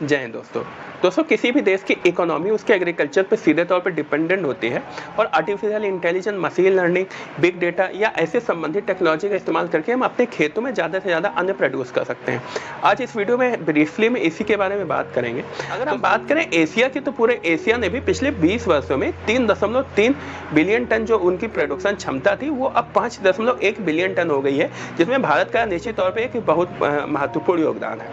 जय हिंद दोस्तों किसी भी देश की इकोनॉमी उसके एग्रीकल्चर पर सीधे तौर पर डिपेंडेंट होती है और artificial intelligence, machine learning, big data या ऐसे संबंधित टेक्नोलॉजी का इस्तेमाल करके हम अपने खेतों में ज़्यादा से ज़्यादा अन्न प्रोड्यूस कर सकते हैं। आज इस वीडियो में ब्रीफली में इसी के बारे में बात करेंगे। अगर हम बात करें एशिया की, तो पूरे एशिया ने भी पिछले 20 वर्षों में 3.3 बिलियन टन जो उनकी प्रोडक्शन क्षमता थी वो अब 5.1 बिलियन टन हो गई है, जिसमें भारत का निश्चित तौर पर एक बहुत महत्वपूर्ण योगदान है।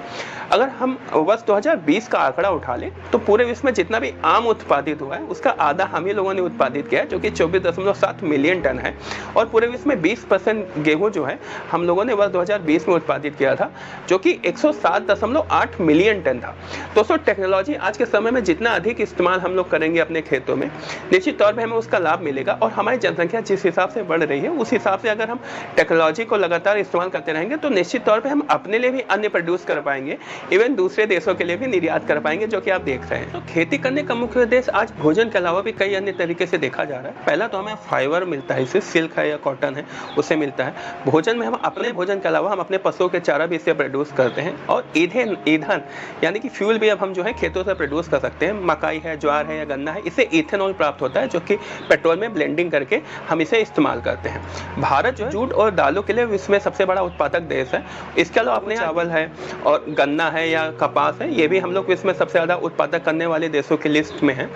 अगर हम वर्ष 2020 का आंकड़ा उठा लें तो पूरे विश्व में जितना भी आम उत्पादित हुआ है उसका आधा हम ही लोगों ने उत्पादित किया है, जो कि 24.7 मिलियन टन है। और पूरे विश्व में 20% गेहूं जो है हम लोगों ने वर्ष 2020 में उत्पादित किया था, जो कि 107.8 मिलियन टन था। दोस्तों, टेक्नोलॉजी आज के समय में जितना अधिक इस्तेमाल हम लोग करेंगे अपने खेतों में, निश्चित तौर पर हमें उसका लाभ मिलेगा। और हमारी जनसंख्या जिस हिसाब से बढ़ रही है उस हिसाब से अगर हम टेक्नोलॉजी को लगातार इस्तेमाल करते रहेंगे तो निश्चित तौर पर हम अपने लिए भी अन्न प्रोड्यूस कर पाएंगे, इवन दूसरे देशों के लिए भी निर्यात कर पाएंगे, जो कि आप देख रहे हैं। तो खेती करने का मुख्य उद्देश्य आज भोजन के अलावा भी कई अन्य तरीके से देखा जा रहा है। पहला तो हमें फाइबर मिलता है, इससे सिल्क है या कॉटन है उससे मिलता है। भोजन में हम अपने भोजन के अलावा हम अपने पशुओं के चारा भी इससे प्रोड्यूस करते हैं। और ईंधन यानी कि फ्यूल भी अब हम जो है खेतों से प्रोड्यूस कर सकते हैं। मकाई है, ज्वार है या गन्ना है, इससे इथेनॉल प्राप्त होता है, जो कि पेट्रोल में ब्लेंडिंग करके हम इसे इस्तेमाल करते हैं। भारत जो है जूट और दालों के लिए विश्व में सबसे बड़ा उत्पादक देश है। इसके अलावा अपने चावल है और गन्ना है या कपास है, ये भी हम लोग विश्व में सबसे ज़्यादा उत्पादक करने वाले देशों की लिस्ट में है।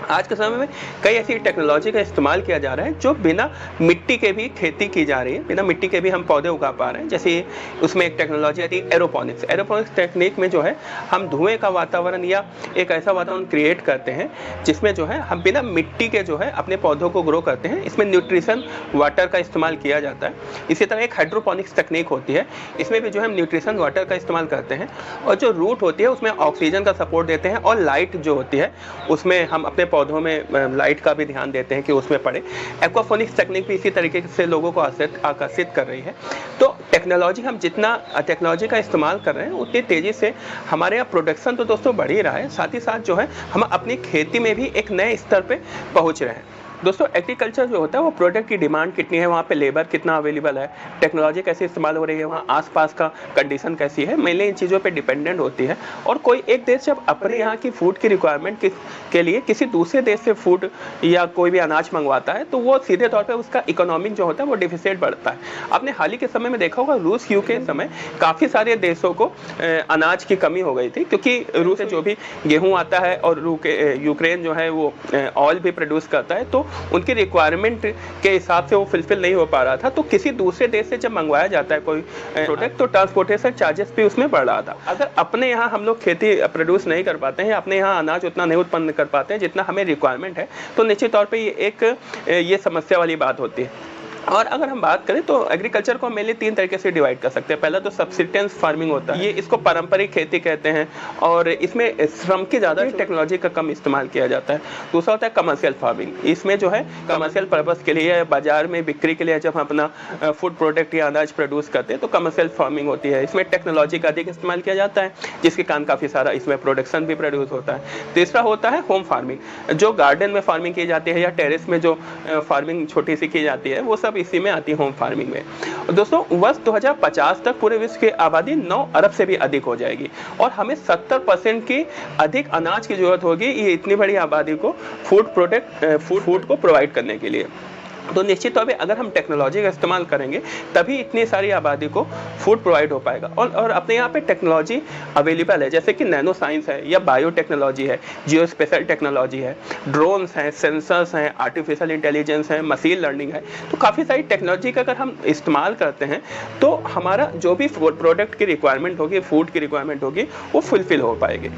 आज के समय में कई ऐसी टेक्नोलॉजी का इस्तेमाल किया जा रहा है जो बिना मिट्टी के भी खेती की जा रही है, बिना मिट्टी के भी हम पौधे उगा पा रहे हैं। जैसे उसमें एक टेक्नोलॉजी आती है एरोपोनिक्स। एरोपोनिक्स टेक्निक में जो है हम धुएं का वातावरण या एक ऐसा वातावरण क्रिएट करते हैं जिसमें जो है हम बिना मिट्टी के जो है अपने पौधों को ग्रो करते हैं। इसमें न्यूट्रिशन वाटर का इस्तेमाल किया जाता है। इसी तरह एक हाइड्रोपोनिक्स टेक्निक होती है, इसमें भी जो है हम न्यूट्रिशन वाटर का इस्तेमाल करते हैं और जो रूट होती है उसमें ऑक्सीजन का सपोर्ट देते हैं। और लाइट जो होती है उसमें हम अपने पौधों में लाइट का भी ध्यान देते हैं कि उसमें पड़े। एक्वाफोनिक्स टेक्निक भी इसी तरीके से लोगों को आकर्षित कर रही है। तो टेक्नोलॉजी हम जितना टेक्नोलॉजी का इस्तेमाल कर रहे हैं उतनी तेज़ी से हमारे यहाँ प्रोडक्शन तो दोस्तों बढ़ ही रहा है, साथ ही साथ जो है हम अपनी खेती में भी एक नए स्तर पे पहुँच रहे हैं। दोस्तों, एग्रीकल्चर जो होता है वो प्रोडक्ट की डिमांड कितनी है, वहाँ पे लेबर कितना अवेलेबल है, टेक्नोलॉजी कैसे इस्तेमाल हो रही है, वहाँ आसपास का कंडीशन कैसी है, मेनली इन चीज़ों पे डिपेंडेंट होती है। और कोई एक देश जब अपने यहाँ की फूड की रिक्वायरमेंट के लिए किसी दूसरे देश से फूड या कोई भी अनाज मंगवाता है तो वो सीधे तौर पर उसका इकोनॉमिक जो होता है वो डिफिसिट बढ़ता है। आपने हाल ही के समय में देखा होगा रूस यूके समय काफ़ी सारे देशों को अनाज की कमी हो गई थी, क्योंकि रूस से जो भी गेहूँ आता है और यूक्रेन जो है वो ऑयल भी प्रोड्यूस करता है, तो उनकी रिक्वायरमेंट के हिसाब से वो फुलफिल नहीं हो पा रहा था। तो किसी दूसरे देश से जब मंगवाया जाता है कोई प्रोडक्ट तो ट्रांसपोर्टेशन चार्जेस भी उसमें बढ़ रहा था। अगर अपने यहाँ हम लोग खेती प्रोड्यूस नहीं कर पाते हैं, अपने यहाँ अनाज उतना नहीं उत्पन्न कर पाते हैं जितना हमें रिक्वायरमेंट है, तो निश्चित तौर पे ये समस्या वाली बात होती है। और अगर हम बात करें तो एग्रीकल्चर को मेनली 3 तरीके से डिवाइड कर सकते हैं। पहला तो सब्सिस्टेंस फार्मिंग होता है, ये इसको पारंपरिक खेती कहते हैं और इसमें श्रम की ज़्यादा टेक्नोलॉजी का कम इस्तेमाल किया जाता है। दूसरा होता है कमर्शियल फार्मिंग, इसमें जो है कमर्शियल पर्पस के लिए बाजार में बिक्री के लिए जब हम अपना फूड प्रोडक्ट या अनाज प्रोड्यूस करते हैं तो कमर्शियल फार्मिंग होती है। इसमें टेक्नोलॉजी का अधिक इस्तेमाल किया जाता है, जिसके कारण काफ़ी सारा इसमें प्रोडक्शन भी प्रोड्यूस होता है। तीसरा होता है होम फार्मिंग, जो गार्डन में फार्मिंग की जाती है या टेरेस में जो फार्मिंग छोटी सी की जाती है, वो सब इसी में आती है होम फार्मिंग में। दोस्तों, वर्ष 2050 तक पूरे विश्व की आबादी 9 अरब से भी अधिक हो जाएगी और हमें 70% की अधिक अनाज की जरूरत होगी ये इतनी बड़ी आबादी को फूड को प्रोवाइड करने के लिए। तो निश्चित तौर पे अगर हम टेक्नोलॉजी का इस्तेमाल करेंगे तभी इतनी सारी आबादी को फूड प्रोवाइड हो पाएगा। और अपने यहाँ पे टेक्नोलॉजी अवेलेबल है, जैसे कि नैनो साइंस है या बायो टेक्नोलॉजी है, जियो स्पेशल टेक्नोलॉजी है, ड्रोन्स हैं, सेंसर्स हैं, आर्टिफिशियल इंटेलिजेंस है, मशीन लर्निंग है। तो काफ़ी सारी टेक्नोलॉजी का अगर हम इस्तेमाल करते हैं तो हमारा जो भी प्रोडक्ट की रिक्वायरमेंट होगी, फूड की रिक्वायरमेंट होगी, वो फुलफिल हो पाएगी।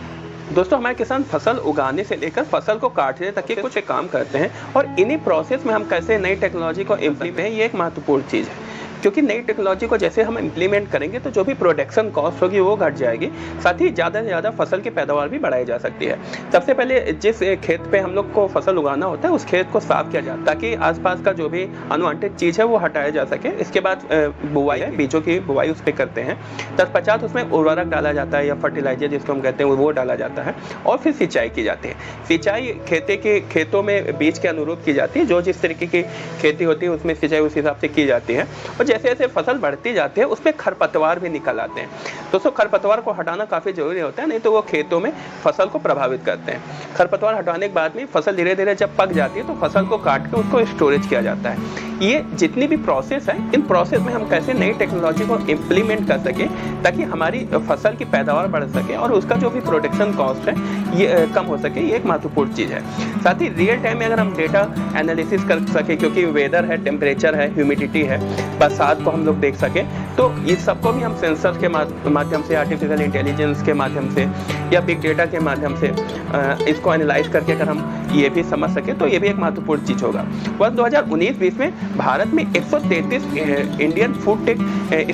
दोस्तों, हमारे किसान फसल उगाने से लेकर फसल को काटने तक के कुछ काम करते हैं और इन्हीं प्रोसेस में हम कैसे नई टेक्नोलॉजी को इम्प्लीमेंट हैं, ये एक महत्वपूर्ण चीज़ है। क्योंकि नई टेक्नोलॉजी को जैसे हम इम्प्लीमेंट करेंगे तो जो भी प्रोडक्शन कॉस्ट होगी वो घट जाएगी, साथ ही ज़्यादा से ज़्यादा फसल की पैदावार भी बढ़ाई जा सकती है। सबसे पहले जिस खेत पे हम लोग को फसल उगाना होता है उस खेत को साफ किया जाता है ताकि आसपास का जो भी अनवांटेड चीज़ है वो हटाया जा सके। इसके बाद बुआई है, बीजों की बुआई उस पर करते हैं। तत्पश्चात उसमें उर्वरक डाला जाता है या फर्टिलाइजर जिसको हम कहते हैं वो डाला जाता है और फिर सिंचाई की जाती है। सिंचाई खेतों में बीज के अनुरूप की जाती है, जो जिस तरीके की खेती होती है उसमें सिंचाई उस हिसाब से की जाती है। और जैसे जैसे फसल बढ़ती जाती है उसमें खरपतवार भी निकल आते हैं। दोस्तों खरपतवार को हटाना काफ़ी जरूरी होता है, नहीं तो वो खेतों में फसल को प्रभावित करते हैं। खरपतवार हटाने के बाद में फसल धीरे धीरे जब पक जाती है तो फसल को काट के उसको स्टोरेज किया जाता है। ये जितनी भी प्रोसेस है, इन प्रोसेस में हम कैसे नई टेक्नोलॉजी को इम्प्लीमेंट कर सके ताकि हमारी फसल की पैदावार बढ़ सके और उसका जो भी प्रोडक्शन कॉस्ट है ये कम हो सके, ये एक महत्वपूर्ण चीज़ है। साथ ही रियल टाइम में अगर हम डेटा एनालिसिस कर सके, क्योंकि वेदर है, टेम्परेचर है, ह्यूमिडिटी है, बरसात को हम लोग देख सके, तो इस सबको भी हम सेंसर के माध्यम से, आर्टिफिशियल इंटेलिजेंस के माध्यम से या बिग डेटा के माध्यम से इसको एनालाइज करके अगर हम ये भी समझ सके तो ये भी एक महत्वपूर्ण चीज़ होगा। वर्ष 2019-20 में भारत में 133 इंडियन फूड टेक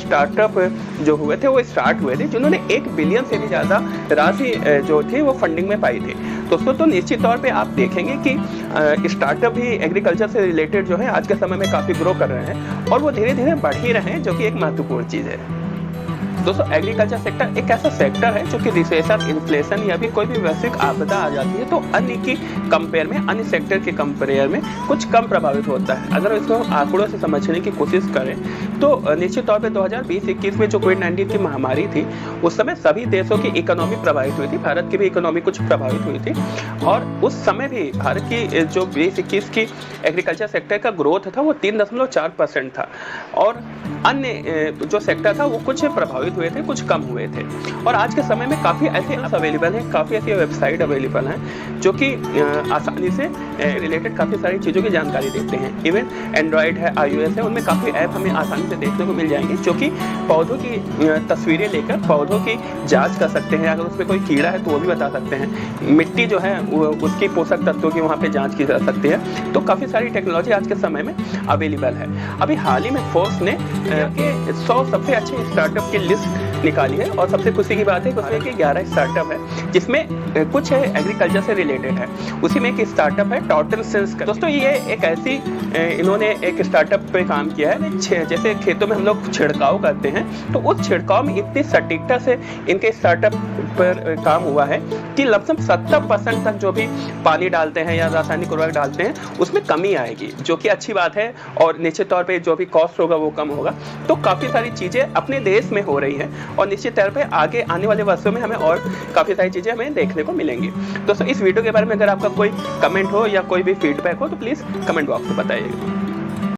स्टार्टअप जो हुए थे वो स्टार्ट हुए थे, जिन्होंने 1 बिलियन से भी ज़्यादा राशि जो थी वो फंडिंग में पाई थी। दोस्तों तो निश्चित तौर पे आप देखेंगे कि स्टार्टअप भी एग्रीकल्चर से रिलेटेड जो है आज के समय में काफ़ी ग्रो कर रहे हैं और वो धीरे धीरे बढ़ ही रहे हैं, जो कि एक महत्वपूर्ण चीज़ है। दोस्तों एग्रीकल्चर सेक्टर एक ऐसा सेक्टर है जो कि रिसेशन, इन्फ्लेशन या भी कोई भी वैश्विक आपदा आ जाती है तो अन्य की कंपेयर में, अन्य सेक्टर के कंपेयर में कुछ कम प्रभावित होता है। अगर इसको आंकड़ों से समझने की कोशिश करें तो निश्चित तौर पे 2020-21 में जो कोविड-19 की महामारी थी उस समय सभी देशों की इकोनॉमी प्रभावित हुई थी, भारत की भी इकोनॉमी कुछ प्रभावित हुई थी और उस समय भी भारत की जो 2021 की एग्रीकल्चर सेक्टर का ग्रोथ था वो 3.4% था और अन्य जो सेक्टर था वो कुछ प्रभावित हुए थे, कुछ कम हुए थे। और आज के समय में काफ़ी ऐसे ऐप्स अवेलेबल हैं, काफ़ी ऐसी वेबसाइट अवेलेबल हैं जो कि आसानी से रिलेटेड काफ़ी सारी चीज़ों की जानकारी देते हैं। इवन एंड्रॉयड है, iOS है, उनमें काफ़ी ऐप हमें आसानी से देखने को मिल जाएंगे जो कि पौधों की तस्वीरें लेकर पौधों की जांच कर सकते हैं। अगर उसमें कोई कीड़ा है तो वो भी बता सकते हैं। मिट्टी जो है उसकी पोषक तत्वों की वहाँ पे जांच की जा सकती है। तो काफ़ी सारी टेक्नोलॉजी आज के समय में अवेलेबल है। अभी हाल ही में फोर्ब्स ने 100 सबसे अच्छे स्टार्टअप की लिस्ट निकाली है और सबसे खुशी की बात है कि उसमें 11 स्टार्टअप है जिसमें कुछ है एग्रीकल्चर से रिलेटेड है। उसी में एक स्टार्टअप है टॉटन सेंस का। दोस्तों ये एक ऐसी इन्होंने एक स्टार्टअप पे काम किया है, जैसे खेतों में हम लोग छिड़काव करते हैं तो उस छिड़काव में इतनी सटीकता से इनके स्टार्टअप पर काम हुआ है कि लगभग 70% तक जो भी पानी डालते हैं या रासायनिक उर्वरक डालते हैं उसमें कमी आएगी, जो कि अच्छी बात है और निश्चित तौर पे जो भी कॉस्ट होगा वो कम होगा। तो काफ़ी सारी चीज़ें अपने देश में हो रही हैं और निश्चित तौर पे आगे आने वाले वर्षों में हमें और काफ़ी सारी चीज़ें हमें देखने को मिलेंगी। दोस्तों इस वीडियो के बारे में अगर आपका कोई कमेंट हो या कोई भी फीडबैक हो तो प्लीज़ कमेंट बॉक्स में बताइएगा।